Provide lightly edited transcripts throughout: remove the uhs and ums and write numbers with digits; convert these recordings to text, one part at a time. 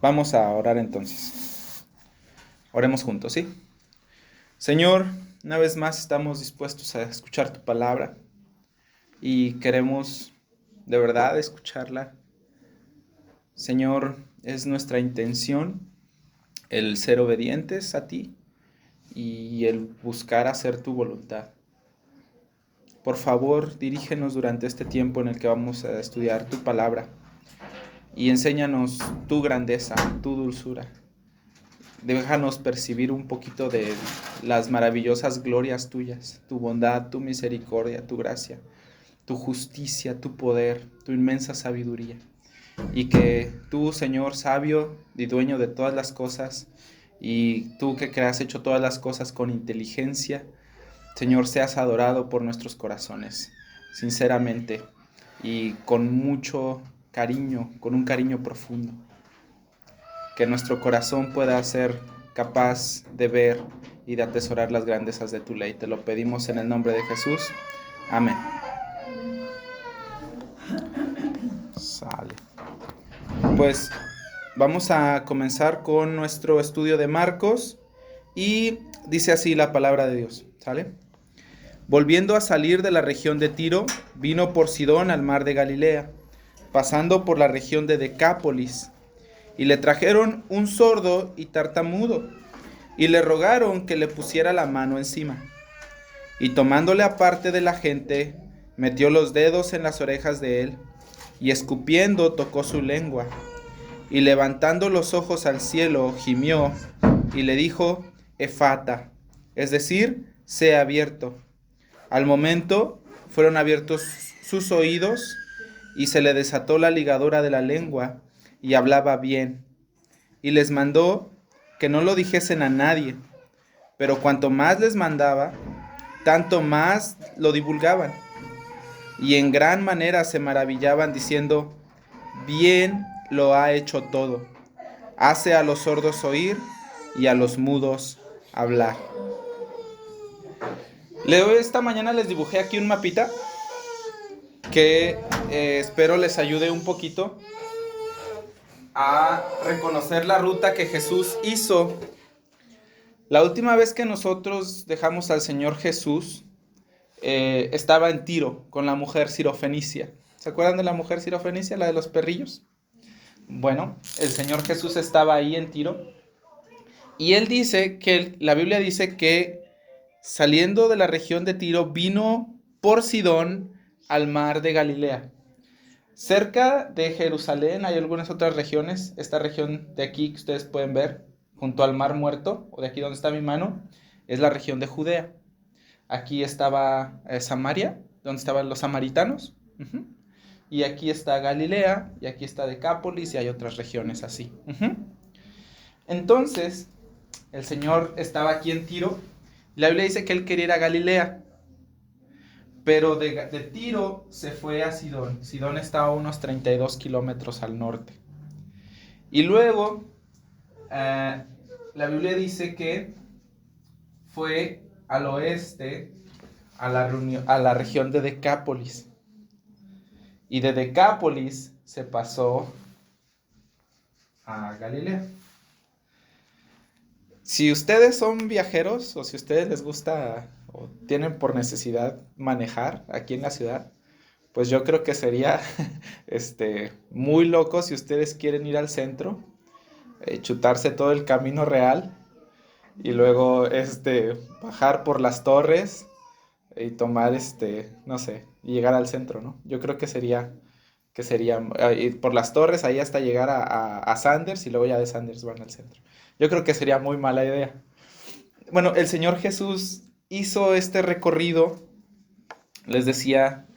Vamos a orar entonces. Oremos juntos, ¿sí? Señor, una vez más estamos dispuestos a escuchar tu palabra y queremos de verdad escucarla. Señor, es nuestra intención el ser obedientes a ti y el buscar hacer tu voluntad. Por favor, dirígenos durante este tiempo en el que vamos a estudiar tu palabra y enséñanos tu grandeza, tu dulzura. Déjanos percibir un poquito de las maravillosas glorias tuyas, tu bondad, tu misericordia, tu gracia, tu justicia, tu poder, tu inmensa sabiduría. Y que tú, Señor, sabio y dueño de todas las cosas, y tú que has hecho todas las cosas con inteligencia, Señor, seas adorado por nuestros corazones, sinceramente, y con mucho cariño, con un cariño profundo. Que nuestro corazón pueda ser capaz de ver y de atesorar las grandezas de tu ley. Te lo pedimos en el nombre de Jesús. Amén. Sale. Pues vamos a comenzar con nuestro estudio de Marcos y dice así la palabra de Dios. ¿Sale? Volviendo a salir de la región de Tiro, vino por Sidón al mar de Galilea, pasando por la región de Decápolis, y le trajeron un sordo y tartamudo, y le rogaron que le pusiera la mano encima. Y tomándole aparte de la gente, metió los dedos en las orejas de él, y escupiendo tocó su lengua, y levantando los ojos al cielo, gimió, y le dijo, Efata, es decir, sea abierto. Al momento fueron abiertos sus oídos, y se le desató la ligadura de la lengua, y hablaba bien. Y les mandó que no lo dijesen a nadie, pero cuanto más les mandaba, tanto más lo divulgaban. Y en gran manera se maravillaban diciendo, bien lo ha hecho todo. Hace a los sordos oír y a los mudos hablar. Esta mañana les dibujé aquí un mapita que espero les ayude un poquito a reconocer la ruta que Jesús hizo. La última vez que nosotros dejamos al Señor Jesús, estaba en Tiro con la mujer sirofenicia. ¿Se acuerdan de la mujer sirofenicia, la de los perrillos? Bueno, el Señor Jesús estaba ahí en Tiro y él dice que, la Biblia dice que saliendo de la región de Tiro vino por Sidón al mar de Galilea. Cerca de Jerusalén hay algunas otras regiones. Esta región de aquí que ustedes pueden ver, junto al mar Muerto, o de aquí donde está mi mano, es la región de Judea. Aquí estaba Samaria, donde estaban los samaritanos. Uh-huh. Y aquí está Galilea, y aquí está Decápolis, y hay otras regiones así. Uh-huh. Entonces, el Señor estaba aquí en Tiro. La Biblia dice que él quería ir a Galilea, pero de Tiro se fue a Sidón. Sidón está a unos 32 kilómetros al norte. Y luego, la Biblia dice que fue al oeste, a la región de Decápolis. Y de Decápolis se pasó a Galilea. Si ustedes son viajeros o si a ustedes les gusta o tienen por necesidad manejar aquí en la ciudad, pues yo creo que sería muy loco si ustedes quieren ir al centro, chutarse todo el camino real y luego bajar por las torres y tomar no sé, y llegar al centro, ¿no? Yo creo que sería ir por las torres ahí hasta llegar a Sanders y luego ya de Sanders van al centro. Yo creo que sería muy mala idea. Bueno, el Señor Jesús hizo este recorrido, les decía,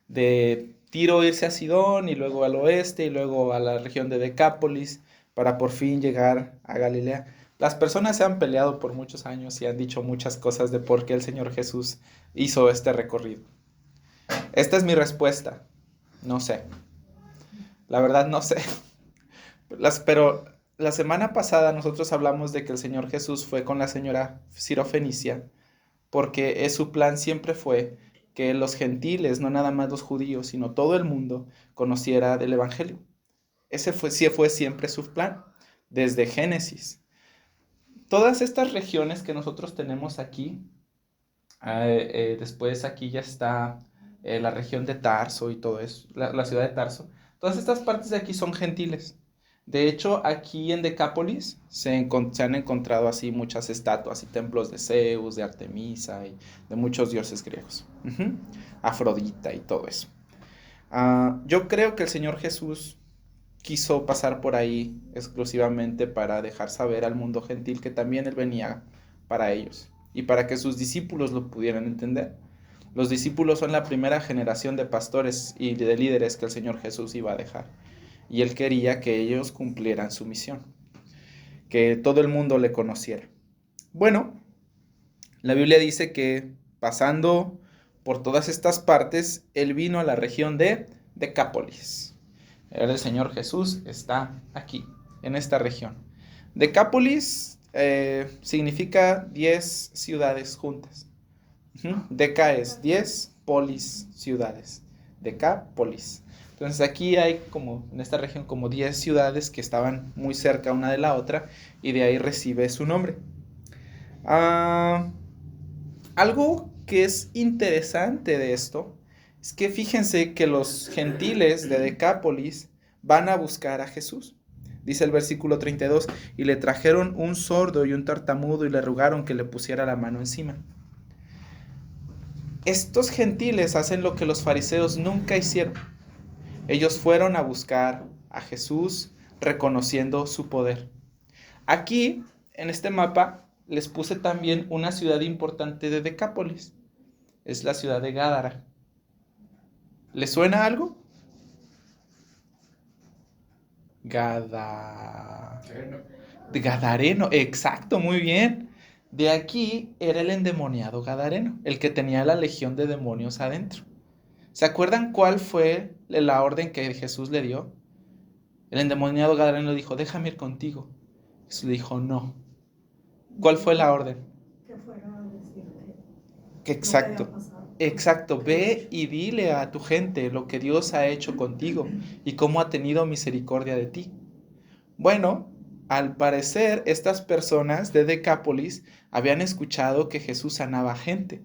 de Tiro irse a Sidón y luego al oeste y luego a la región de Decápolis para por fin llegar a Galilea. Las personas se han peleado por muchos años y han dicho muchas cosas de por qué el Señor Jesús hizo este recorrido. Esta es mi respuesta. No sé. La verdad no sé. Pero la semana pasada nosotros hablamos de que el Señor Jesús fue con la señora Sirofenicia porque su plan siempre fue que los gentiles, no nada más los judíos, sino todo el mundo conociera del Evangelio. Ese sí fue siempre su plan. desde Génesis. Todas estas regiones que nosotros tenemos aquí, después aquí ya está la región de Tarso y todo eso, la ciudad de Tarso. Todas estas partes de aquí son gentiles. De hecho, aquí en Decápolis se han encontrado así muchas estatuas y templos de Zeus, de Artemisa y de muchos dioses griegos. Afrodita y todo eso. Yo creo que el Señor Jesús quiso pasar por ahí exclusivamente para dejar saber al mundo gentil que también Él venía para ellos y para que sus discípulos lo pudieran entender. Los discípulos son la primera generación de pastores y de líderes que el Señor Jesús iba a dejar. Y Él quería que ellos cumplieran su misión, que todo el mundo le conociera. Bueno, la Biblia dice que pasando por todas estas partes, Él vino a la región de Decápolis. El Señor Jesús está aquí, en esta región. Decápolis significa 10 ciudades juntas. Deca es 10, polis, ciudades. Decápolis. Entonces aquí hay como, en esta región, como 10 ciudades que estaban muy cerca una de la otra y de ahí recibe su nombre. Algo que es interesante de esto es que fíjense que los gentiles de Decápolis van a buscar a Jesús. Dice el versículo 32, y le trajeron un sordo y un tartamudo y le rogaron que le pusiera la mano encima. Estos gentiles hacen lo que los fariseos nunca hicieron. Ellos fueron a buscar a Jesús reconociendo su poder. Aquí, en este mapa, les puse también una ciudad importante de Decápolis. Es la ciudad de Gádara. ¿Les suena algo? Gadareno, exacto, muy bien. De aquí era el endemoniado Gadareno, el que tenía la legión de demonios adentro. ¿Se acuerdan cuál fue la orden que Jesús le dio? El endemoniado Gadareno le dijo, déjame ir contigo. Jesús le dijo, no. ¿Cuál fue la orden? Que fuera a decirte Exacto, lo que había pasado. exacto. Ve y dile a tu gente lo que Dios ha hecho contigo y cómo ha tenido misericordia de ti. Bueno, al parecer estas personas de Decápolis habían escuchado que Jesús sanaba gente,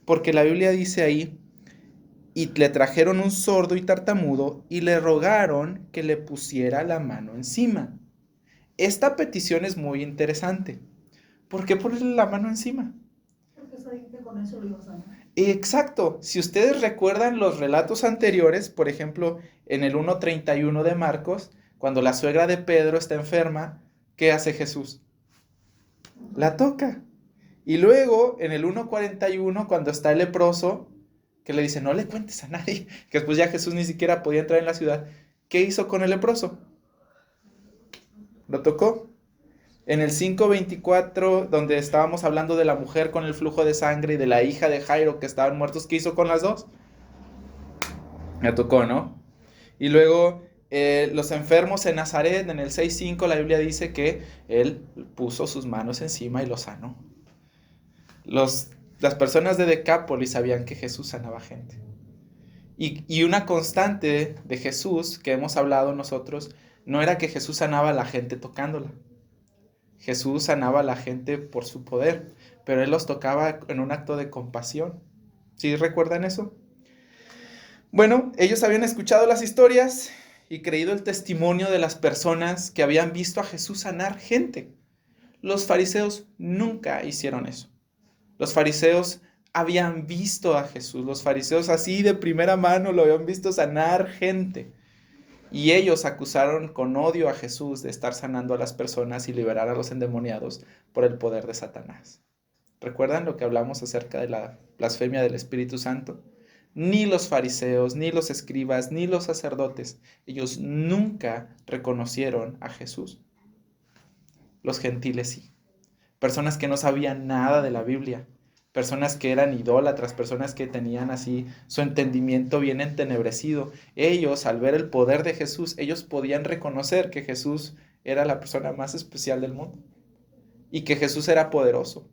porque la Biblia dice ahí, y le trajeron un sordo y tartamudo y le rogaron que le pusiera la mano encima. Esta petición es muy interesante. ¿Por qué ponerle la mano encima? Porque sabía que con eso lo iba a sanar. Exacto. Si ustedes recuerdan los relatos anteriores, por ejemplo, en el 1:31 de Marcos, cuando la suegra de Pedro está enferma, ¿qué hace Jesús? La toca. Y luego, en el 1:41, cuando está el leproso, que le dice, no le cuentes a nadie, que después ya Jesús ni siquiera podía entrar en la ciudad, ¿qué hizo con el leproso? Lo tocó. En el 5:24, donde estábamos hablando de la mujer con el flujo de sangre y de la hija de Jairo que estaban muertos, ¿qué hizo con las dos? Me tocó, ¿no? Y luego los enfermos en Nazaret, en el 6:5, la Biblia dice que él puso sus manos encima y los sanó. Las personas de Decápolis sabían que Jesús sanaba gente. Y una constante de Jesús que hemos hablado nosotros, no era que Jesús sanaba a la gente tocándola. Jesús sanaba a la gente por su poder, pero Él los tocaba en un acto de compasión. ¿Sí recuerdan eso? Bueno, ellos habían escuchado las historias y creído el testimonio de las personas que habían visto a Jesús sanar gente. Los fariseos nunca hicieron eso. Los fariseos habían visto a Jesús. Los fariseos así de primera mano lo habían visto sanar gente. Y ellos acusaron con odio a Jesús de estar sanando a las personas y liberar a los endemoniados por el poder de Satanás. ¿Recuerdan lo que hablamos acerca de la blasfemia del Espíritu Santo? Ni los fariseos, ni los escribas, ni los sacerdotes, ellos nunca reconocieron a Jesús. Los gentiles sí. Personas que no sabían nada de la Biblia, personas que eran idólatras, personas que tenían así su entendimiento bien entenebrecido. Ellos, al ver el poder de Jesús, ellos podían reconocer que Jesús era la persona más especial del mundo y que Jesús era poderoso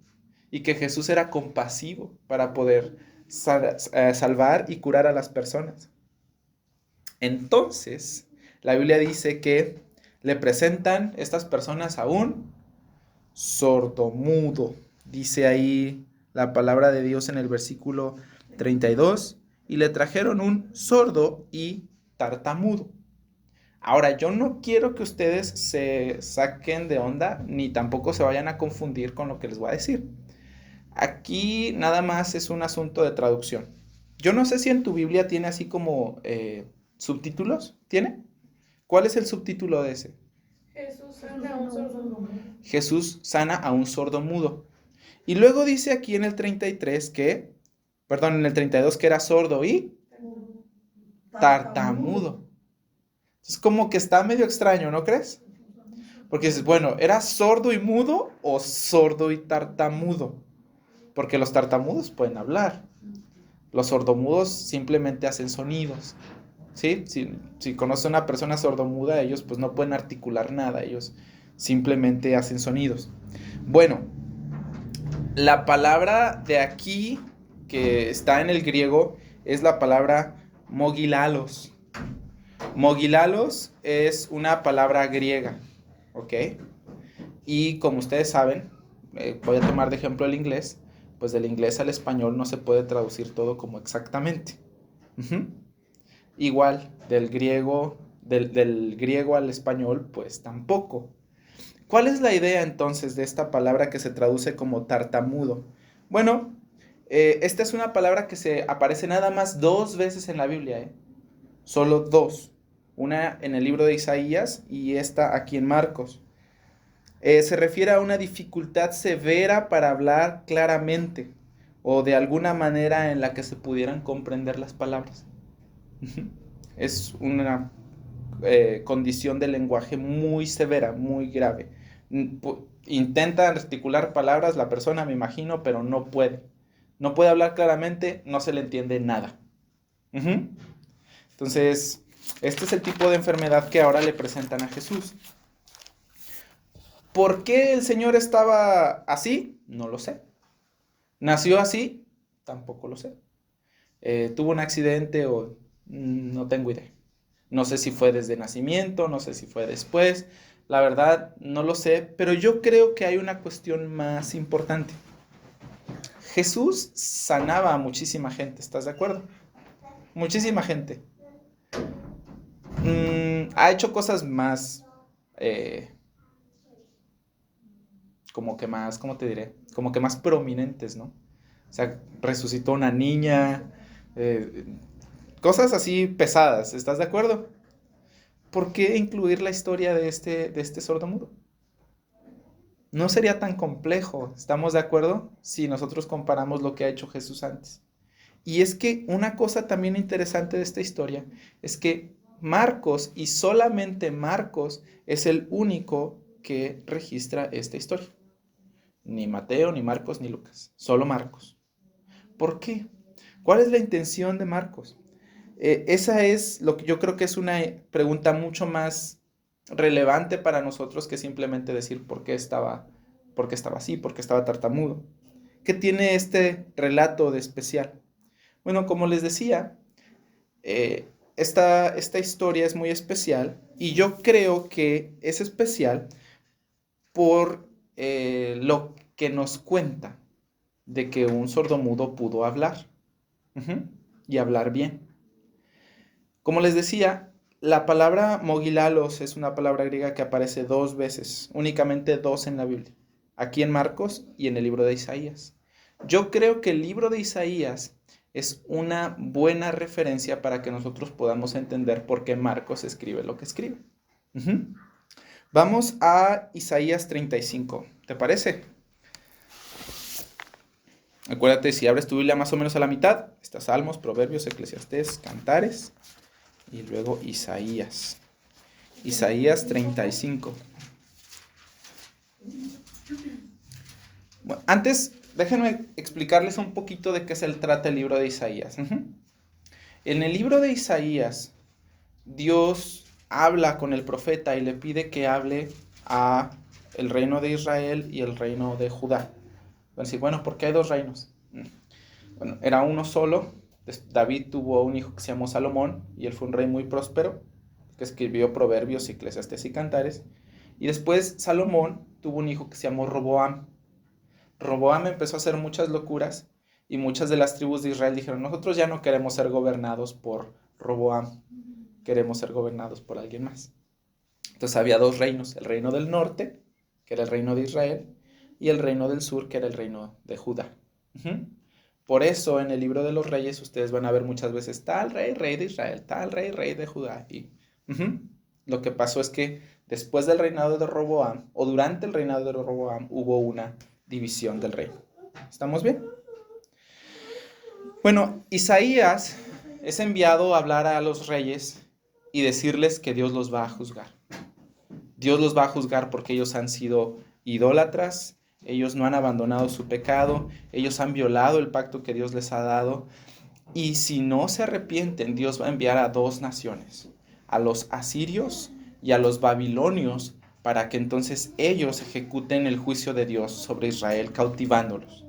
y que Jesús era compasivo para poder salvar y curar a las personas. Entonces, la Biblia dice que le presentan estas personas a un sordomudo. Dice ahí la palabra de Dios en el versículo 32, y le trajeron un sordo y tartamudo. Ahora, yo no quiero que ustedes se saquen de onda, ni tampoco se vayan a confundir con lo que les voy a decir. Aquí nada más es un asunto de traducción. Yo no sé si en tu Biblia tiene así como subtítulos. ¿Tiene? ¿Cuál es el subtítulo de ese? Jesús sana a un sordomudo. Jesús sana a un sordomudo. Y luego dice aquí en el 33 que, perdón, en el 32 que era sordo y tartamudo. Es como que está medio extraño, ¿no crees? Porque dices, bueno, ¿era sordo y mudo o sordo y tartamudo? Porque los tartamudos pueden hablar. Los sordomudos simplemente hacen sonidos. ¿Sí? Si conoces a una persona sordomuda, ellos pues no pueden articular nada, ellos simplemente hacen sonidos. Bueno, la palabra de aquí que está en el griego es la palabra mogilalos. Mogilalos es una palabra griega, ¿ok? Y como ustedes saben, voy a tomar de ejemplo el inglés, pues del inglés al español no se puede traducir todo como exactamente. Igual, del griego al español, pues tampoco. ¿Cuál es la idea entonces de esta palabra que se traduce como tartamudo? Bueno, esta es una palabra que se aparece nada más 2 veces en la Biblia, ¿eh? Solo 2. Una en el libro de Isaías y esta aquí en Marcos. Se refiere a una dificultad severa para hablar claramente o de alguna manera en la que se pudieran comprender las palabras. Es una condición del lenguaje muy severa, muy grave. Intenta articular palabras la persona, me imagino, pero no puede. No puede hablar claramente, no se le entiende nada. Entonces, este es el tipo de enfermedad que ahora le presentan a Jesús. ¿Por qué el Señor estaba así? No lo sé. ¿Nació así? Tampoco lo sé. ¿Tuvo un accidente o no tengo idea? No sé si fue desde nacimiento, no sé si fue después. La verdad, no lo sé, pero yo creo que hay una cuestión más importante. Jesús sanaba a muchísima gente, ¿estás de acuerdo? Muchísima gente. Ha hecho cosas más, como que más, ¿cómo te diré? Como que más prominentes, ¿no? O sea, resucitó una niña, cosas así pesadas, ¿estás de acuerdo? ¿Por qué incluir la historia de este sordomudo? No sería tan complejo, ¿estamos de acuerdo? Si nosotros comparamos lo que ha hecho Jesús antes. Y es que una cosa también interesante de esta historia es que Marcos, y solamente Marcos, es el único que registra esta historia. Ni Mateo, ni Marcos, ni Lucas, solo Marcos. ¿Por qué? ¿Cuál es la intención de Marcos? Esa es lo que yo creo que es una pregunta mucho más relevante para nosotros que simplemente decir por qué estaba así, por qué estaba tartamudo. ¿Qué tiene este relato de especial? Bueno, como les decía, esta historia es muy especial y yo creo que es especial por lo que nos cuenta de que un sordomudo pudo hablar y hablar bien. Como les decía, la palabra mogilalos es una palabra griega que aparece 2 veces, únicamente 2 en la Biblia, aquí en Marcos y en el libro de Isaías. Yo creo que el libro de Isaías es una buena referencia para que nosotros podamos entender por qué Marcos escribe lo que escribe. Vamos a Isaías 35, ¿te parece? Acuérdate, si abres tu Biblia más o menos a la mitad, está Salmos, Proverbios, Eclesiastés, Cantares y luego Isaías. Isaías 35. Bueno, antes, déjenme explicarles un poquito de qué se trata el libro de Isaías. En el libro de Isaías, Dios habla con el profeta y le pide que hable a el reino de Israel y el reino de Judá. Van a decir, bueno, ¿por qué hay 2 reinos? Bueno, era uno solo. David tuvo un hijo que se llamó Salomón y él fue un rey muy próspero. que escribió Proverbios, Eclesiastés y Cantares. Y después Salomón tuvo un hijo que se llamó Roboam. Roboam empezó a hacer muchas locuras y muchas de las tribus de Israel dijeron, nosotros ya no queremos ser gobernados por Roboam, queremos ser gobernados por alguien más. Entonces había dos reinos, el reino del norte, que era el reino de Israel, y el reino del sur, que era el reino de Judá. Por eso en el libro de los reyes ustedes van a ver muchas veces tal rey, rey de Israel, tal rey, rey de Judá. Y lo que pasó es que después del reinado de Roboam, o durante el reinado de Roboam, hubo una división del reino. ¿Estamos bien? Bueno, Isaías es enviado a hablar a los reyes y decirles que Dios los va a juzgar. Dios los va a juzgar porque ellos han sido idólatras, ellos no han abandonado su pecado, ellos han violado el pacto que Dios les ha dado. Y si no se arrepienten, Dios va a enviar a dos naciones, a los asirios y a los babilonios, para que entonces ellos ejecuten el juicio de Dios sobre Israel, cautivándolos.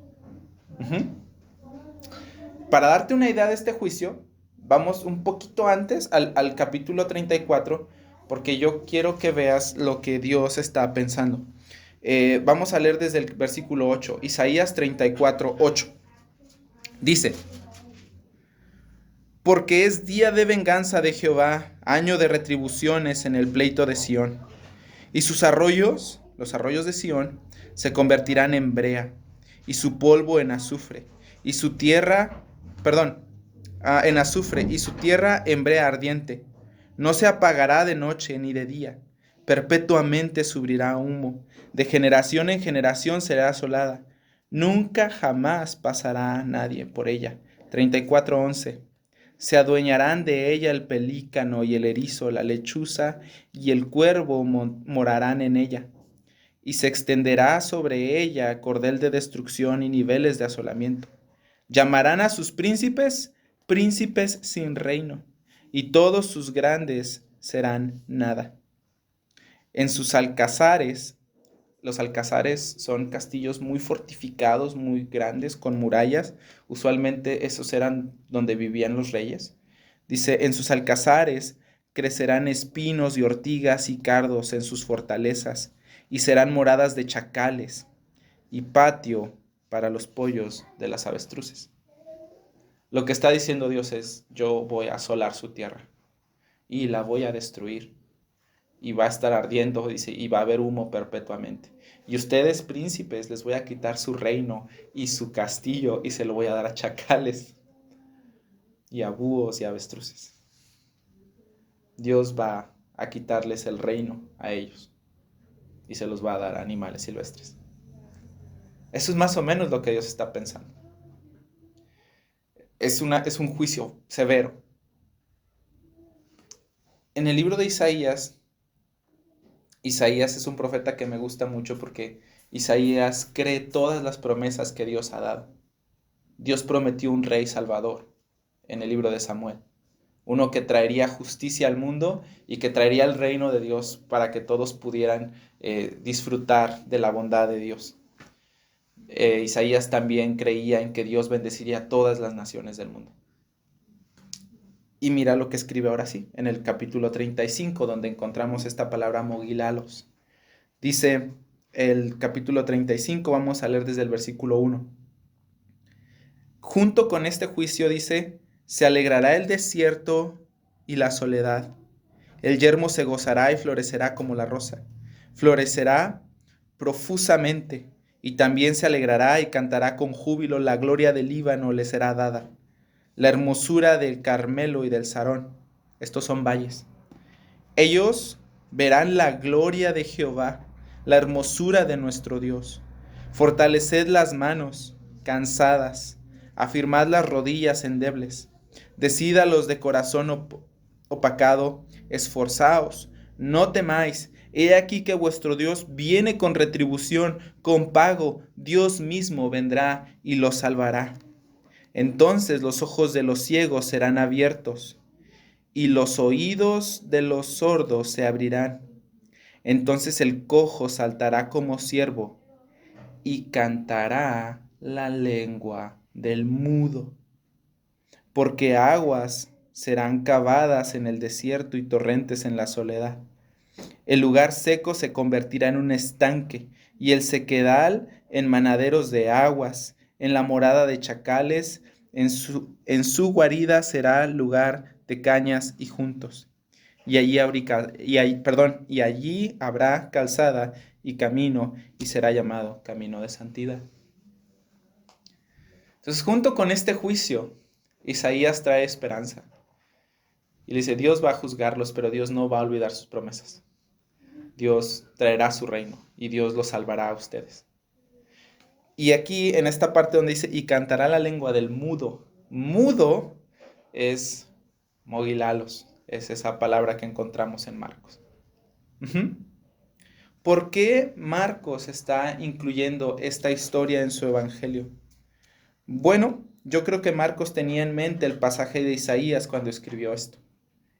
Para darte una idea de este juicio, vamos un poquito antes al capítulo 34, porque yo quiero que veas lo que Dios está pensando. Vamos a leer desde el versículo 8, Isaías 34, 8. Dice, porque es día de venganza de Jehová, año de retribuciones en el pleito de Sión. Y sus arroyos, los arroyos de Sión, se convertirán en brea, y su polvo en azufre, y su tierra, en azufre, y su tierra en brea ardiente. No se apagará de noche ni de día, perpetuamente subirá humo, de generación en generación será asolada. Nunca jamás pasará nadie por ella. 34:11. Se adueñarán de ella el pelícano y el erizo, la lechuza y el cuervo morarán en ella. Y se extenderá sobre ella cordel de destrucción y niveles de asolamiento. Llamarán a sus príncipes, príncipes sin reino, y todos sus grandes serán nada. En sus alcazares, los alcazares son castillos muy fortificados, muy grandes, con murallas. Usualmente esos eran donde vivían los reyes. Dice, en sus alcazares crecerán espinos y ortigas y cardos en sus fortalezas, y serán moradas de chacales, y patio para los pollos de las avestruces. Lo que está diciendo Dios es, yo voy a asolar su tierra, y la voy a destruir, y va a estar ardiendo, dice, y va a haber humo perpetuamente. Y ustedes, príncipes, les voy a quitar su reino y su castillo, y se lo voy a dar a chacales, y a búhos y avestruces. Dios va a quitarles el reino a ellos, y se los va a dar a animales silvestres. Eso es más o menos lo que Dios está pensando. Es un juicio severo. En el libro de Isaías es un profeta que me gusta mucho porque Isaías cree todas las promesas que Dios ha dado. Dios prometió un rey salvador en el libro de Samuel. Uno que traería justicia al mundo y que traería el reino de Dios para que todos pudieran disfrutar de la bondad de Dios. Isaías también creía en que Dios bendeciría a todas las naciones del mundo. Y mira lo que escribe ahora sí, en el capítulo 35, donde encontramos esta palabra mogilalos. Dice el capítulo 35, vamos a leer desde el versículo 1. Junto con este juicio dice, se alegrará el desierto y la soledad. El yermo se gozará y florecerá como la rosa. Florecerá profusamente y también se alegrará y cantará con júbilo. La gloria del Líbano le será dada. La hermosura del Carmelo y del Sarón. Estos son valles. Ellos verán la gloria de Jehová, la hermosura de nuestro Dios. Fortaleced las manos cansadas, afirmad las rodillas endebles. Decid a los de corazón opacado, esforzaos, no temáis. He aquí que vuestro Dios viene con retribución, con pago. Dios mismo vendrá y los salvará. Entonces los ojos de los ciegos serán abiertos y los oídos de los sordos se abrirán. Entonces el cojo saltará como ciervo y cantará la lengua del mudo. Porque aguas serán cavadas en el desierto y torrentes en la soledad. El lugar seco se convertirá en un estanque, y el sequedal en manaderos de aguas. En la morada de chacales, en su guarida será lugar de cañas y juntos. Y allí habrá calzada y camino, y será llamado camino de santidad. Entonces, junto con este juicio, Isaías trae esperanza. Y le dice, Dios va a juzgarlos, pero Dios no va a olvidar sus promesas. Dios traerá su reino y Dios los salvará a ustedes. Y aquí, en esta parte donde dice, y cantará la lengua del mudo. Mudo es mogilalos, es esa palabra que encontramos en Marcos. ¿Por qué Marcos está incluyendo esta historia en su evangelio? Bueno, yo creo que Marcos tenía en mente el pasaje de Isaías cuando escribió esto.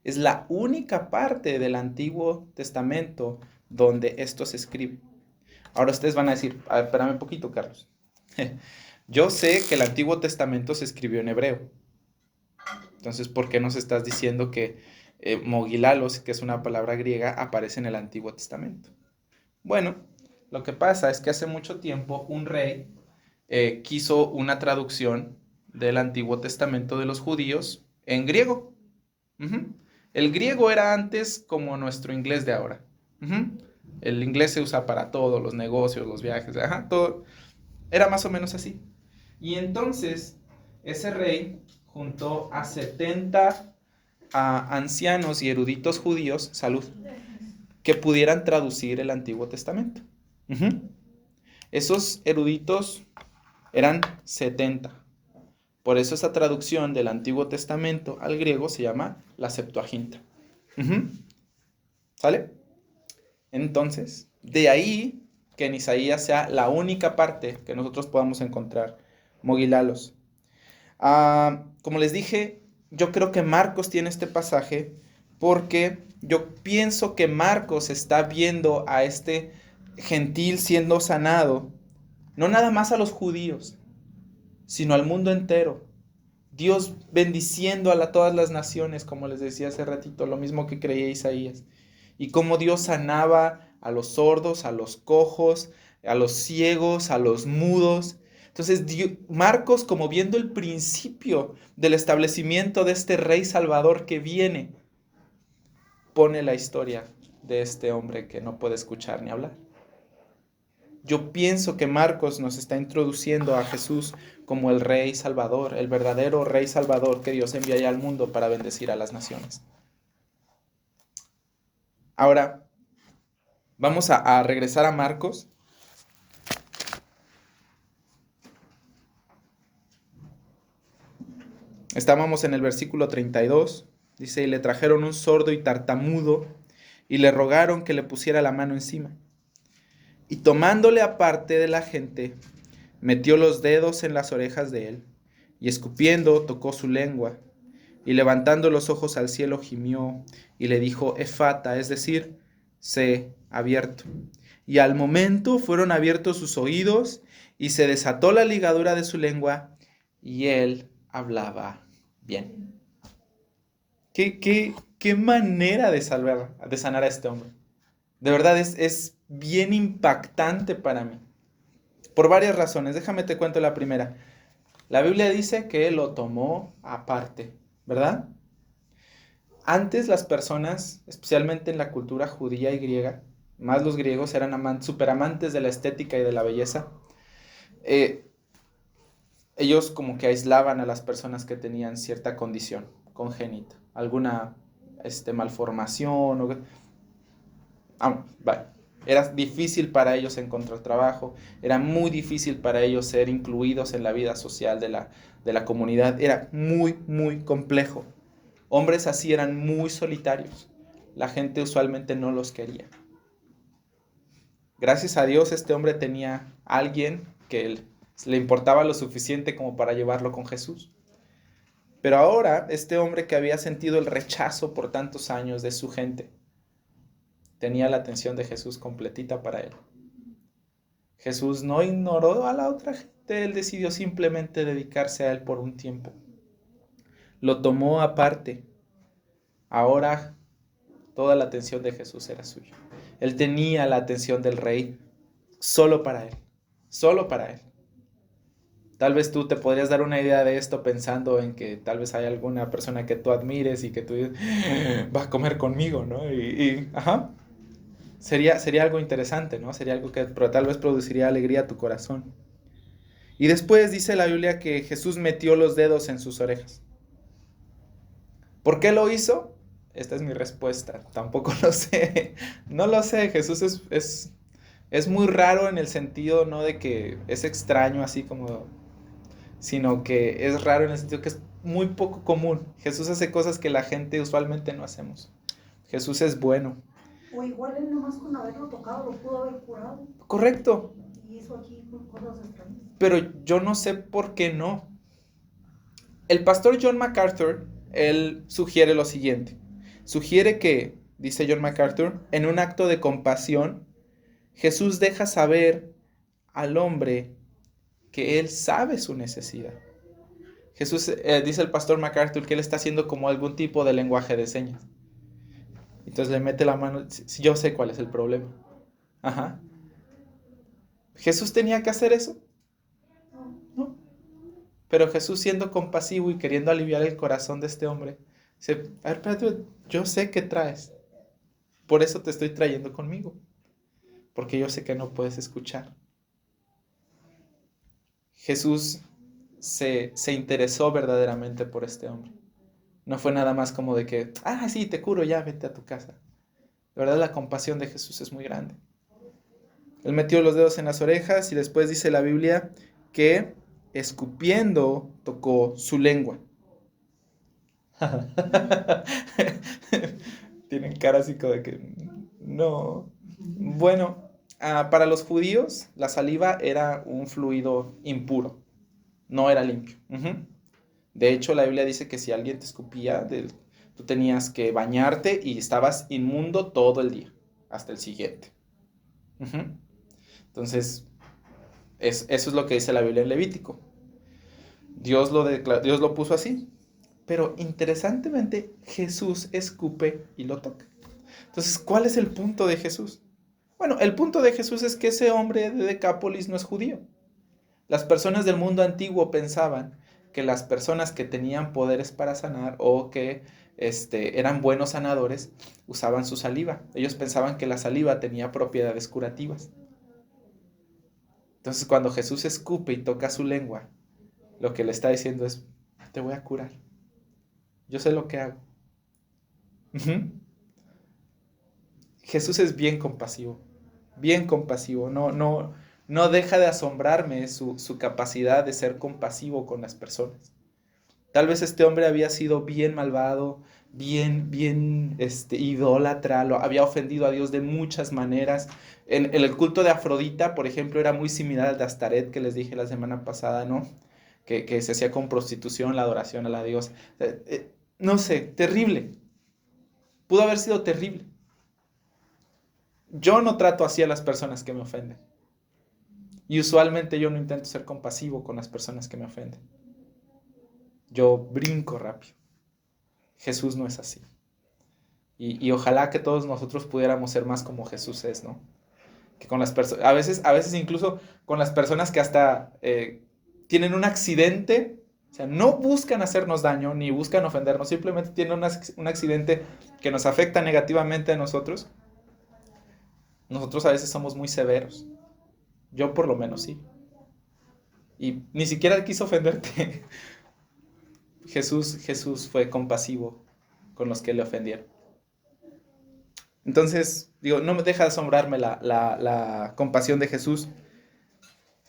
Es la única parte del Antiguo Testamento donde esto se escribe. Ahora ustedes van a decir, a ver, espérame un poquito, Carlos. Yo sé que el Antiguo Testamento se escribió en hebreo. Entonces, ¿por qué nos estás diciendo que mogilalos, que es una palabra griega, aparece en el Antiguo Testamento? Bueno, lo que pasa es que hace mucho tiempo un rey quiso una traducción del Antiguo Testamento de los judíos en griego. El griego era antes como nuestro inglés de ahora. El inglés se usa para todo, los negocios, los viajes, todo. Era más o menos así. Y entonces ese rey juntó a 70 ancianos y eruditos judíos, salud, que pudieran traducir el Antiguo Testamento. Esos eruditos eran 70. Por eso esa traducción del Antiguo Testamento al griego se llama la Septuaginta. ¿Sale? Entonces, de ahí que en Isaías sea la única parte que nosotros podamos encontrar mogilalos. Como les dije, yo creo que Marcos tiene este pasaje porque yo pienso que Marcos está viendo a este gentil siendo sanado, no nada más a los judíos, sino al mundo entero. Dios bendiciendo a todas las naciones, como les decía hace ratito, lo mismo que creía Isaías. Y cómo Dios sanaba a los sordos, a los cojos, a los ciegos, a los mudos. Entonces Marcos, como viendo el principio del establecimiento de este rey salvador que viene, pone la historia de este hombre que no puede escuchar ni hablar. Yo pienso que Marcos nos está introduciendo a Jesús como el Rey Salvador, el verdadero Rey Salvador que Dios enviaría al mundo para bendecir a las naciones. Ahora, vamos a regresar a Marcos. Estábamos en el versículo 32. Dice, y le trajeron un sordo y tartamudo y le rogaron que le pusiera la mano encima. Y tomándole aparte de la gente, metió los dedos en las orejas de él, y escupiendo tocó su lengua, y levantando los ojos al cielo gimió, y le dijo, Efata, es decir, sé abierto. Y al momento fueron abiertos sus oídos, y se desató la ligadura de su lengua, y él hablaba bien. ¿Qué manera de sanar a este hombre? De verdad es bien impactante para mí. Por varias razones. Déjame te cuento la primera. La Biblia dice que lo tomó aparte, ¿verdad? Antes las personas, especialmente en la cultura judía y griega, más los griegos eran súper amantes de la estética y de la belleza. Ellos como que aislaban a las personas que tenían cierta condición congénita, alguna malformación. Era difícil para ellos encontrar trabajo, era muy difícil para ellos ser incluidos en la vida social de la comunidad, era muy, muy complejo. Hombres así eran muy solitarios, la gente usualmente no los quería. Gracias a Dios este hombre tenía a alguien que le importaba lo suficiente como para llevarlo con Jesús. Pero ahora este hombre que había sentido el rechazo por tantos años de su gente, tenía la atención de Jesús completita para él. Jesús no ignoró a la otra gente, él decidió simplemente dedicarse a él por un tiempo. lo tomó aparte. Ahora toda la atención de Jesús era suya. Él tenía la atención del rey solo para él, solo para él. Tal vez tú te podrías dar una idea de esto pensando en que tal vez hay alguna persona que tú admires y que tú dices, va a comer conmigo, ¿no? Ajá. Sería algo interesante, ¿no? Sería algo que tal vez produciría alegría a tu corazón. Y después dice la Biblia que Jesús metió los dedos en sus orejas. ¿Por qué lo hizo? Esta es mi respuesta. Tampoco lo sé. No lo sé. Jesús es muy raro en el sentido, no de que es extraño así como, sino que es raro en el sentido que es muy poco común. Jesús hace cosas que la gente usualmente no hacemos. Jesús es bueno. O igual él nomás con haberlo tocado lo pudo haber curado. Correcto. Y hizo aquí cosas extrañas. Pero yo no sé por qué no. El pastor John MacArthur, él sugiere lo siguiente. Sugiere que, dice John MacArthur, en un acto de compasión, Jesús deja saber al hombre que él sabe su necesidad. Jesús, dice el pastor MacArthur, que él está haciendo como algún tipo de lenguaje de señas. Entonces le mete la mano, yo sé cuál es el problema. Ajá. ¿Jesús tenía que hacer eso? No. Pero Jesús, siendo compasivo y queriendo aliviar el corazón de este hombre, dice, a ver, espérate, yo sé qué traes. Por eso te estoy trayendo conmigo. Porque yo sé que no puedes escuchar. Jesús se interesó verdaderamente por este hombre. No fue nada más como de que, sí, te curo, ya, vete a tu casa. La verdad, la compasión de Jesús es muy grande. Él metió los dedos en las orejas y después dice la Biblia que escupiendo tocó su lengua. Tienen cara así como de que no. Bueno, para los judíos la saliva era un fluido impuro, no era limpio. De hecho, la Biblia dice que si alguien te escupía, tú tenías que bañarte y estabas inmundo todo el día, hasta el siguiente. Entonces, eso es lo que dice la Biblia en Levítico. Dios lo puso así. Pero interesantemente, Jesús escupe y lo toca. Entonces, ¿cuál es el punto de Jesús? Bueno, el punto de Jesús es que ese hombre de Decápolis no es judío. Las personas del mundo antiguo pensaban que las personas que tenían poderes para sanar o que eran buenos sanadores usaban su saliva. Ellos pensaban que la saliva tenía propiedades curativas. Entonces, cuando Jesús escupe y toca su lengua, lo que le está diciendo es, te voy a curar. Yo sé lo que hago. Jesús es bien compasivo. No deja de asombrarme su capacidad de ser compasivo con las personas. Tal vez este hombre había sido bien malvado, bien idólatra, había ofendido a Dios de muchas maneras. En el culto de Afrodita, por ejemplo, era muy similar al de Astaret que les dije la semana pasada, ¿no? Que se hacía con prostitución, la adoración a la diosa. No sé, terrible. Pudo haber sido terrible. Yo no trato así a las personas que me ofenden. Y usualmente yo no intento ser compasivo con las personas que me ofenden. Yo brinco rápido. Jesús no es así. Y ojalá que todos nosotros pudiéramos ser más como Jesús es, ¿no? Que con las personas, a veces incluso con las personas que hasta tienen un accidente, o sea, no buscan hacernos daño ni buscan ofendernos, simplemente tienen un accidente que nos afecta negativamente a nosotros. Nosotros a veces somos muy severos. Yo por lo menos sí. Y ni siquiera quiso ofenderte. Jesús fue compasivo con los que le ofendieron. Entonces, no me deja de asombrarme la compasión de Jesús.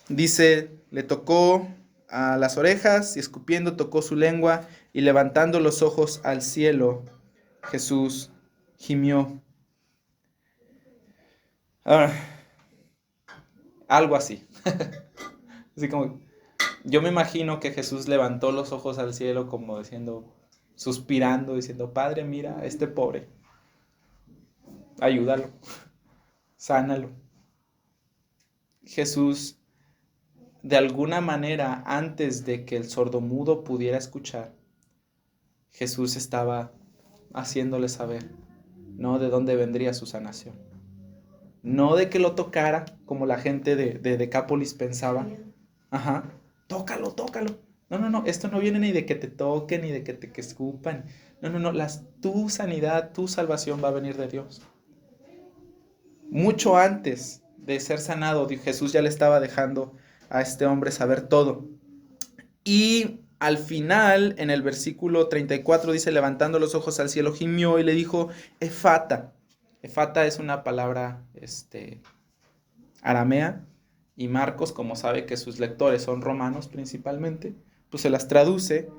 Dice, le tocó a las orejas y escupiendo tocó su lengua y levantando los ojos al cielo, Jesús gimió. Algo así. Así como, yo me imagino que Jesús levantó los ojos al cielo como diciendo, suspirando, diciendo, Padre, mira a este pobre. Ayúdalo, sánalo. Jesús, de alguna manera, antes de que el sordomudo pudiera escuchar, Jesús estaba haciéndole saber, no de dónde vendría su sanación. No de que lo tocara, como la gente de Decápolis pensaba. Ajá, tócalo, tócalo. No, esto no viene ni de que te toquen, ni de que te escupan. No, tu sanidad, tu salvación va a venir de Dios. Mucho antes de ser sanado, Jesús ya le estaba dejando a este hombre saber todo. Y al final, en el versículo 34, dice, levantando los ojos al cielo, gimió y le dijo, Efata. Efata es una palabra aramea, y Marcos, como sabe que sus lectores son romanos principalmente, pues se las traduce,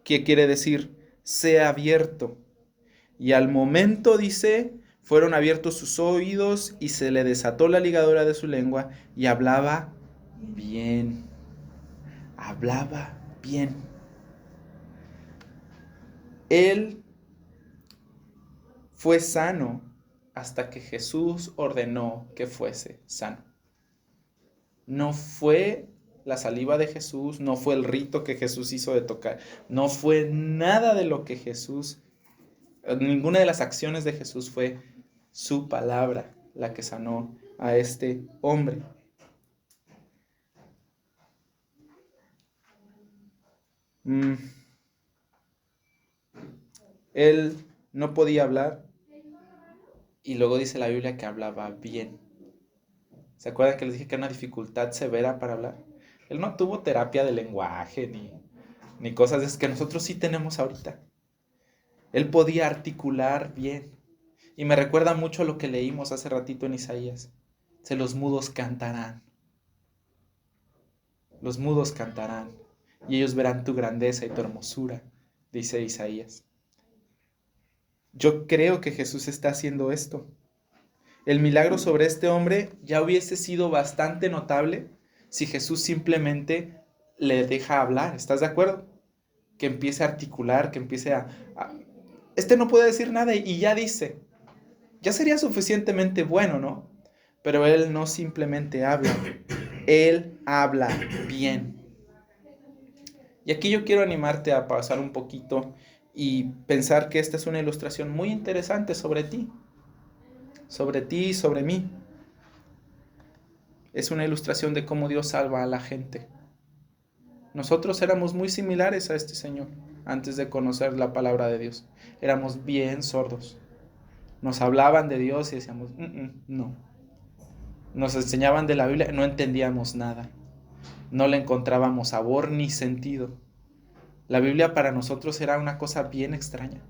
que quiere decir, sea abierto. Y al momento, dice, fueron abiertos sus oídos y se le desató la ligadura de su lengua y hablaba bien. Hablaba bien. Él fue sano hasta que Jesús ordenó que fuese sano. No fue la saliva de Jesús, no fue el rito que Jesús hizo de tocar, no fue nada de lo que Jesús, ninguna de las acciones de Jesús, fue su palabra la que sanó a este hombre. Él no podía hablar y luego dice la Biblia que hablaba bien. ¿Se acuerdan que les dije que era una dificultad severa para hablar? Él no tuvo terapia de lenguaje ni cosas de esas que nosotros sí tenemos ahorita. Él podía articular bien. Y me recuerda mucho a lo que leímos hace ratito en Isaías. Dice, los mudos cantarán. Los mudos cantarán. Y ellos verán tu grandeza y tu hermosura, dice Isaías. Yo creo que Jesús está haciendo esto. El milagro sobre este hombre ya hubiese sido bastante notable si Jesús simplemente le deja hablar. ¿Estás de acuerdo? Que empiece a articular, que empiece a... no puede decir nada y ya dice. Ya sería suficientemente bueno, ¿no? Pero él no simplemente habla. Él habla bien. Y aquí yo quiero animarte a pasar un poquito y pensar que esta es una ilustración muy interesante sobre ti y sobre mí. Es una ilustración de cómo Dios salva a la gente. Nosotros éramos muy similares a este Señor antes de conocer la palabra de Dios. Éramos bien sordos. Nos hablaban de Dios y decíamos, no. Nos enseñaban de la Biblia, no entendíamos nada. No le encontrábamos sabor ni sentido. La Biblia para nosotros era una cosa bien extraña.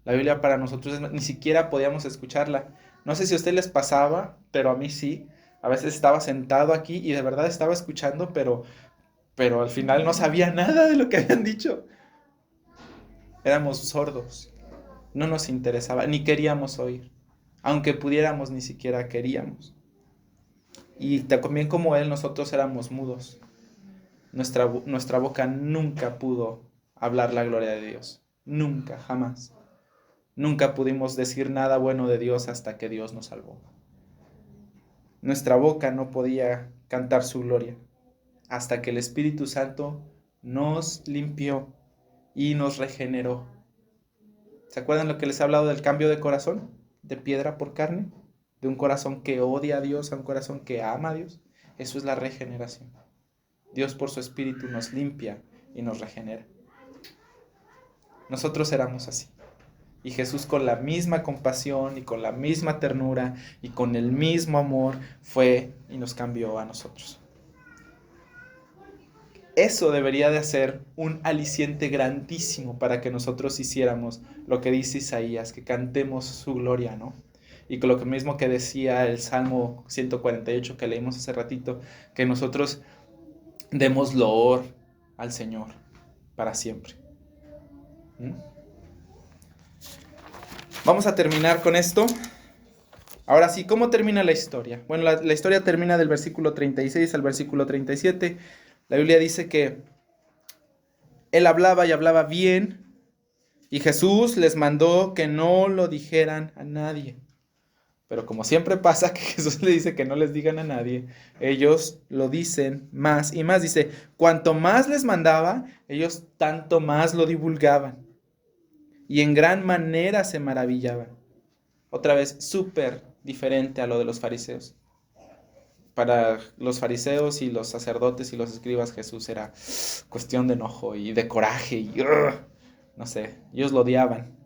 La Biblia para nosotros ni siquiera podíamos escucharla. No sé si a ustedes les pasaba, pero a mí sí. A veces estaba sentado aquí y de verdad estaba escuchando, pero al final no sabía nada de lo que habían dicho. Éramos sordos. No nos interesaba, ni queríamos oír. Aunque pudiéramos, ni siquiera queríamos. Y también como Él, nosotros éramos mudos. Nuestra boca nunca pudo hablar la gloria de Dios. Nunca, jamás. Nunca pudimos decir nada bueno de Dios hasta que Dios nos salvó. Nuestra boca no podía cantar su gloria hasta que el Espíritu Santo nos limpió y nos regeneró. ¿Se acuerdan lo que les he hablado del cambio de corazón? De piedra por carne. De un corazón que odia a Dios a un corazón que ama a Dios. Eso es la regeneración. Dios por su Espíritu nos limpia y nos regenera. Nosotros éramos así. Y Jesús con la misma compasión y con la misma ternura y con el mismo amor fue y nos cambió a nosotros. Eso debería de ser un aliciente grandísimo para que nosotros hiciéramos lo que dice Isaías, que cantemos su gloria, ¿no? Y con lo mismo que decía el Salmo 148 que leímos hace ratito, que nosotros demos loor al Señor para siempre. Vamos a terminar con esto. Ahora sí, ¿cómo termina la historia? Bueno, la historia termina del versículo 36 al versículo 37. La Biblia dice que él hablaba y hablaba bien, y Jesús les mandó que no lo dijeran a nadie. Pero como siempre pasa que Jesús le dice que no les digan a nadie, ellos lo dicen más y más. Dice, cuanto más les mandaba, ellos tanto más lo divulgaban. y en gran manera se maravillaban. Otra vez, súper diferente a lo de los fariseos. Para los fariseos y los sacerdotes y los escribas, Jesús era cuestión de enojo y de coraje y no sé, ellos lo odiaban.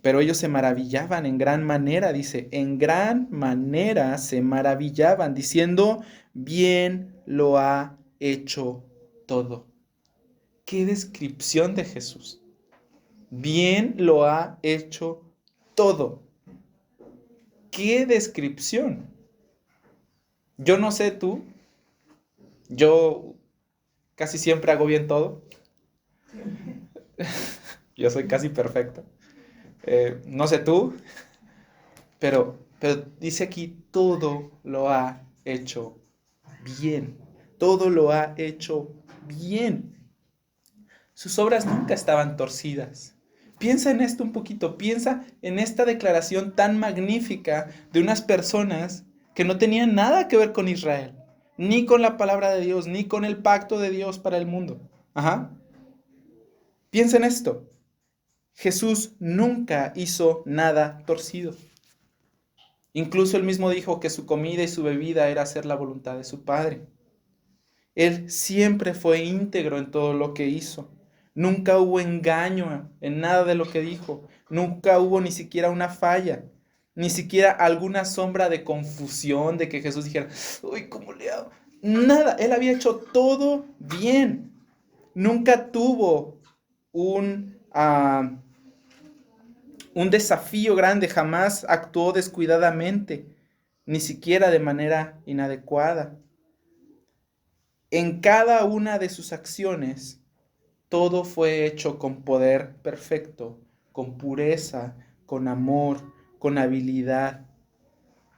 Pero ellos se maravillaban en gran manera, dice, en gran manera se maravillaban, diciendo, bien lo ha hecho todo. ¡Qué descripción de Jesús! Bien lo ha hecho todo. ¡Qué descripción! Yo no sé tú, yo casi siempre hago bien todo. Yo soy casi perfecto. No sé tú, pero dice aquí, todo lo ha hecho bien. Todo lo ha hecho bien. Sus obras nunca estaban torcidas. Piensa en esto un poquito, piensa en esta declaración tan magnífica de unas personas que no tenían nada que ver con Israel, ni con la palabra de Dios, ni con el pacto de Dios para el mundo. Ajá. Piensa en esto. Jesús nunca hizo nada torcido. Incluso él mismo dijo que su comida y su bebida era hacer la voluntad de su Padre. Él siempre fue íntegro en todo lo que hizo. Nunca hubo engaño en nada de lo que dijo. Nunca hubo ni siquiera una falla, ni siquiera alguna sombra de confusión de que Jesús dijera, uy, ¿cómo le hago? Nada, él había hecho todo bien. Nunca tuvo un desafío grande, jamás actuó descuidadamente, ni siquiera de manera inadecuada. En cada una de sus acciones, todo fue hecho con poder perfecto, con pureza, con amor, con habilidad.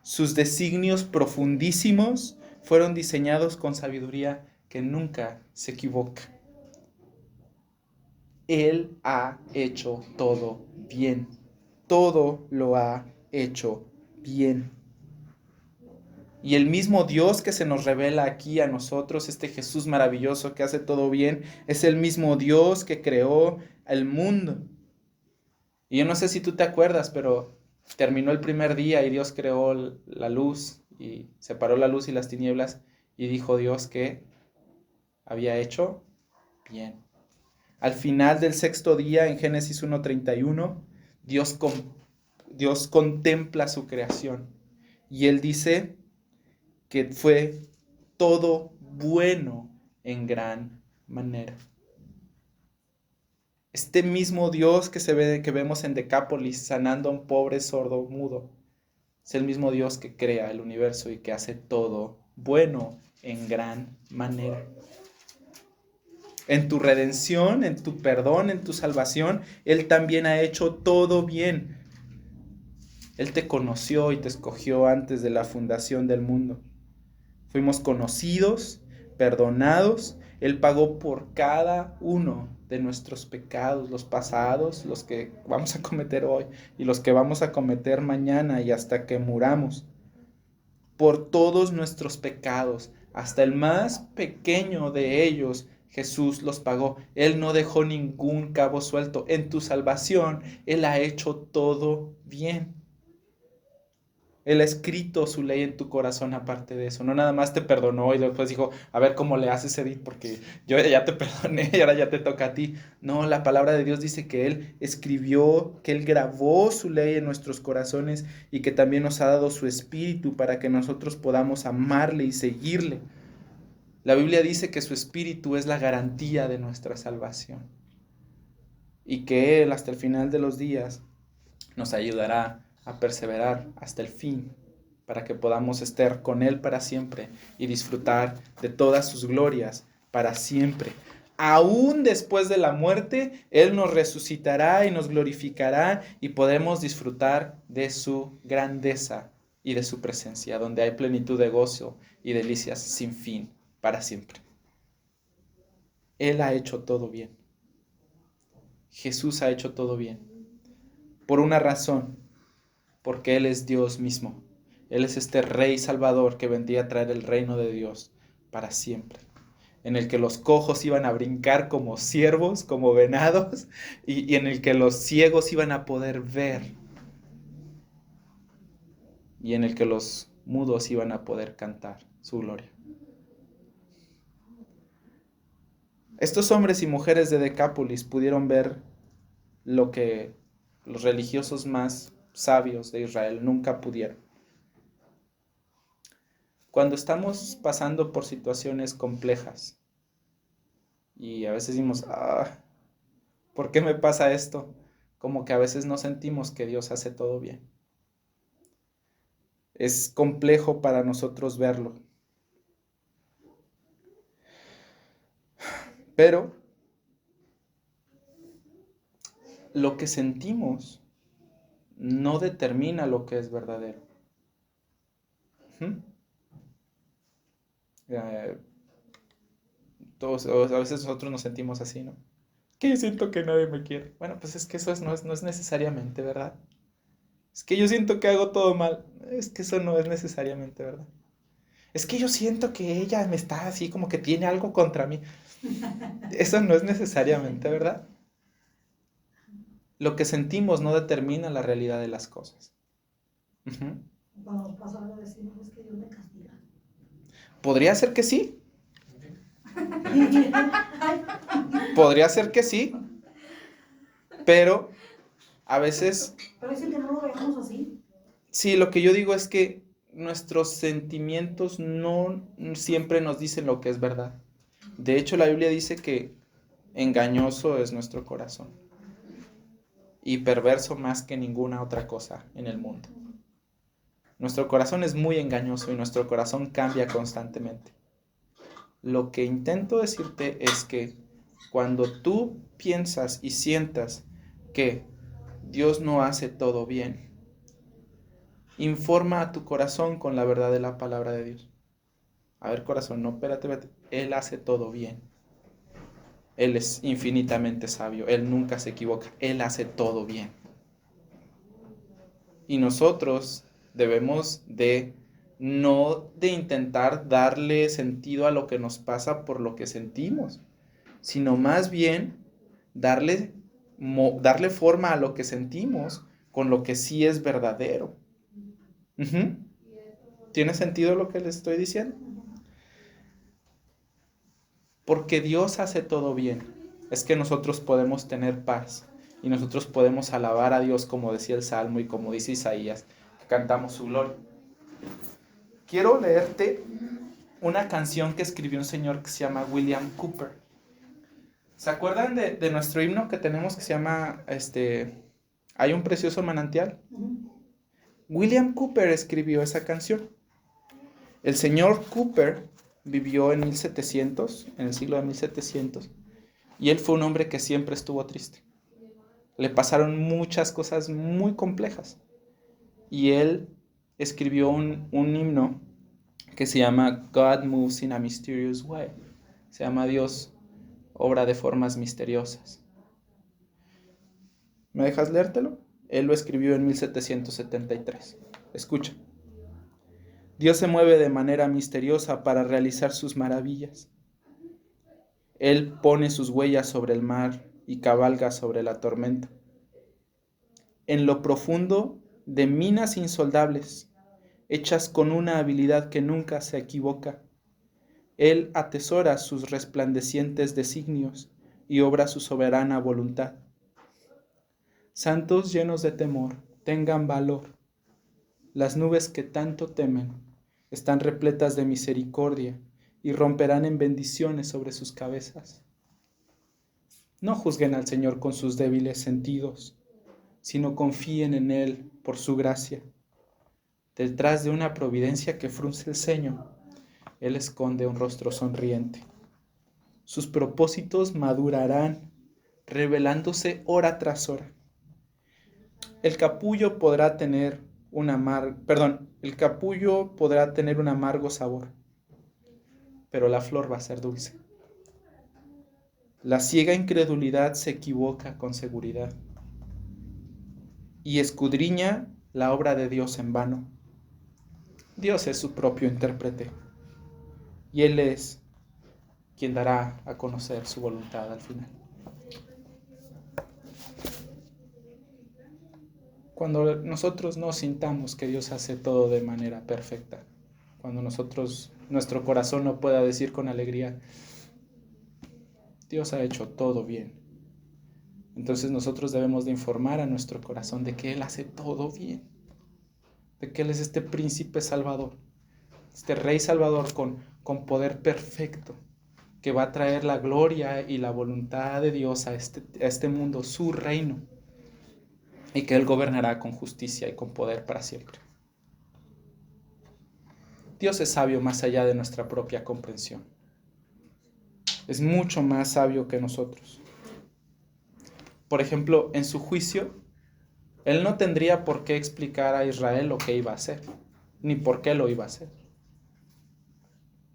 Sus designios profundísimos fueron diseñados con sabiduría que nunca se equivoca. Él ha hecho todo bien. Todo lo ha hecho bien. Y el mismo Dios que se nos revela aquí a nosotros, este Jesús maravilloso que hace todo bien, es el mismo Dios que creó el mundo. Y yo no sé si tú te acuerdas, pero terminó el primer día y Dios creó la luz y separó la luz y las tinieblas y dijo Dios que había hecho bien. Al final del sexto día, en Génesis 1:31, Dios contempla su creación y Él dice que fue todo bueno en gran manera. Este mismo Dios que vemos en Decápolis sanando a un pobre sordo mudo, es el mismo Dios que crea el universo y que hace todo bueno en gran manera. En tu redención, en tu perdón, en tu salvación, Él también ha hecho todo bien. Él te conoció y te escogió antes de la fundación del mundo. Fuimos conocidos, perdonados. Él pagó por cada uno de nuestros pecados, los pasados, los que vamos a cometer hoy y los que vamos a cometer mañana y hasta que muramos. Por todos nuestros pecados, hasta el más pequeño de ellos, Jesús los pagó. Él no dejó ningún cabo suelto. En tu salvación, Él ha hecho todo bien. Él ha escrito su ley en tu corazón aparte de eso. No nada más te perdonó y después dijo, a ver cómo le haces, Edith, porque yo ya te perdoné y ahora ya te toca a ti. No, la palabra de Dios dice que Él escribió, que Él grabó su ley en nuestros corazones y que también nos ha dado su espíritu para que nosotros podamos amarle y seguirle. La Biblia dice que su espíritu es la garantía de nuestra salvación y que Él hasta el final de los días nos ayudará a perseverar hasta el fin, para que podamos estar con Él para siempre y disfrutar de todas sus glorias para siempre. Aún después de la muerte, Él nos resucitará y nos glorificará y podremos disfrutar de su grandeza y de su presencia, donde hay plenitud de gozo y delicias sin fin para siempre. Él ha hecho todo bien. Jesús ha hecho todo bien. Por una razón. Porque Él es Dios mismo. Él es este Rey Salvador que vendría a traer el reino de Dios para siempre. en el que los cojos iban a brincar como ciervos, como venados, y en el que los ciegos iban a poder ver, y en el que los mudos iban a poder cantar su gloria. Estos hombres y mujeres de Decápolis pudieron ver lo que los religiosos más sabios de Israel nunca pudieron. Cuando estamos pasando por situaciones complejas y a veces decimos, ¿por qué me pasa esto? Como que a veces no sentimos que Dios hace todo bien. Es complejo para nosotros verlo. Pero lo que sentimos no determina lo que es verdadero. A veces nosotros nos sentimos así, ¿no? Que yo siento que nadie me quiere. Bueno, pues es que eso no es necesariamente verdad. Es que yo siento que hago todo mal. Es que eso no es necesariamente verdad. Es que yo siento que ella me está así como que tiene algo contra mí. Eso no es necesariamente verdad. Lo que sentimos no determina la realidad de las cosas. Cuando pasa algo decimos es que Dios me castiga. Podría ser que sí. Podría ser que sí. Pero a veces... Pero dicen que no lo veamos así. Sí, lo que yo digo es que nuestros sentimientos no siempre nos dicen lo que es verdad. De hecho, la Biblia dice que engañoso es nuestro corazón y perverso más que ninguna otra cosa en el mundo. Nuestro corazón es muy engañoso y nuestro corazón cambia constantemente. Lo que intento decirte es que cuando tú piensas y sientas que Dios no hace todo bien, informa a tu corazón con la verdad de la palabra de Dios. A ver, corazón, no, espérate. Él hace todo bien. Él es infinitamente sabio. Él nunca se equivoca. Él hace todo bien. Y nosotros debemos de no de intentar darle sentido a lo que nos pasa por lo que sentimos, sino más bien darle forma a lo que sentimos con lo que sí es verdadero. ¿Tiene sentido lo que les estoy diciendo? Porque Dios hace todo bien. Es que nosotros podemos tener paz y nosotros podemos alabar a Dios como decía el Salmo y como dice Isaías, que cantamos su gloria. Quiero leerte una canción que escribió un señor que se llama William Cooper. ¿Se acuerdan de nuestro himno que tenemos que se llama Hay un precioso manantial? William Cooper escribió esa canción. El señor Cooper vivió en 1700, en el siglo de 1700, y él fue un hombre que siempre estuvo triste. Le pasaron muchas cosas muy complejas, y él escribió un himno que se llama God Moves in a Mysterious Way. Se llama Dios obra de formas misteriosas. ¿Me dejas leértelo? Él lo escribió en 1773. Escucha. Dios se mueve de manera misteriosa para realizar sus maravillas. Él pone sus huellas sobre el mar y cabalga sobre la tormenta. En lo profundo de minas insondables, hechas con una habilidad que nunca se equivoca, Él atesora sus resplandecientes designios y obra su soberana voluntad. Santos llenos de temor, tengan valor. Las nubes que tanto temen están repletas de misericordia y romperán en bendiciones sobre sus cabezas. No juzguen al Señor con sus débiles sentidos, sino confíen en Él por su gracia. Detrás de una providencia que frunce el ceño, Él esconde un rostro sonriente. Sus propósitos madurarán, revelándose hora tras hora. El capullo podrá tener un amargo sabor, pero la flor va a ser dulce. La ciega incredulidad se equivoca con seguridad y escudriña la obra de Dios en vano. Dios es su propio intérprete y Él es quien dará a conocer su voluntad al final. Cuando nosotros no sintamos que Dios hace todo de manera perfecta, cuando nuestro corazón no pueda decir con alegría, Dios ha hecho todo bien, entonces nosotros debemos de informar a nuestro corazón de que Él hace todo bien, de que Él es este príncipe salvador, este rey salvador con poder perfecto, que va a traer la gloria y la voluntad de Dios a este mundo, su reino, y que Él gobernará con justicia y con poder para siempre. Dios es sabio más allá de nuestra propia comprensión. Es mucho más sabio que nosotros. Por ejemplo, en su juicio, Él no tendría por qué explicar a Israel lo que iba a hacer, ni por qué lo iba a hacer.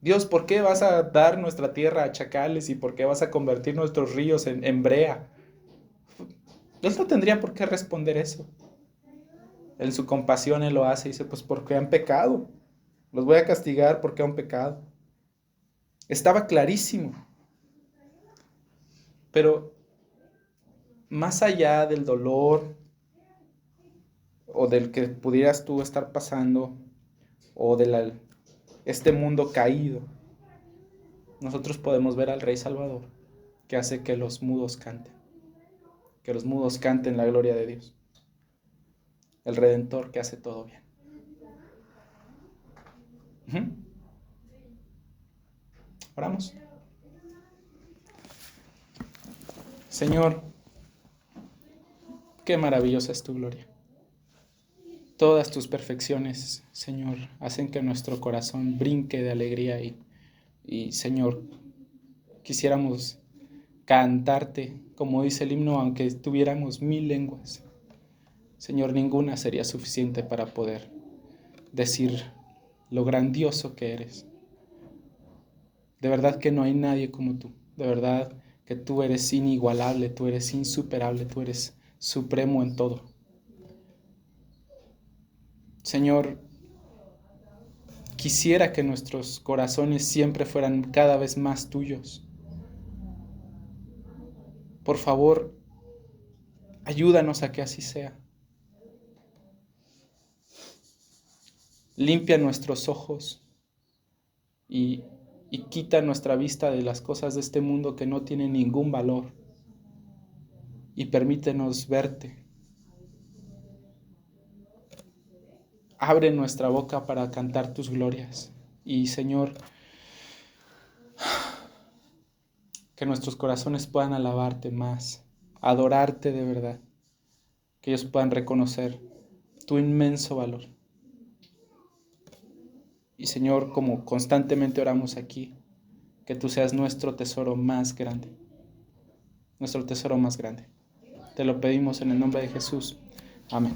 Dios, ¿por qué vas a dar nuestra tierra a chacales y por qué vas a convertir nuestros ríos en brea? Él no tendría por qué responder eso. En su compasión Él lo hace y dice, pues porque han pecado. Los voy a castigar porque han pecado. Estaba clarísimo. Pero más allá del dolor o del que pudieras tú estar pasando o de este mundo caído, nosotros podemos ver al Rey Salvador que hace que los mudos canten. Que los mudos canten la gloria de Dios. El Redentor que hace todo bien. Oramos. Señor, qué maravillosa es tu gloria. Todas tus perfecciones, Señor, hacen que nuestro corazón brinque de alegría y Señor, quisiéramos cantarte, como dice el himno, aunque tuviéramos 1000 lenguas. Señor, ninguna sería suficiente para poder decir lo grandioso que eres. De verdad que no hay nadie como tú. De verdad que tú eres inigualable, tú eres insuperable, tú eres supremo en todo. Señor, quisiera que nuestros corazones siempre fueran cada vez más tuyos. Por favor, ayúdanos a que así sea. Limpia nuestros ojos y quita nuestra vista de las cosas de este mundo que no tienen ningún valor. Y permítenos verte. Abre nuestra boca para cantar tus glorias. Y Señor, que nuestros corazones puedan alabarte más, adorarte de verdad. Que ellos puedan reconocer tu inmenso valor. Y Señor, como constantemente oramos aquí, que tú seas nuestro tesoro más grande. Nuestro tesoro más grande. Te lo pedimos en el nombre de Jesús. Amén.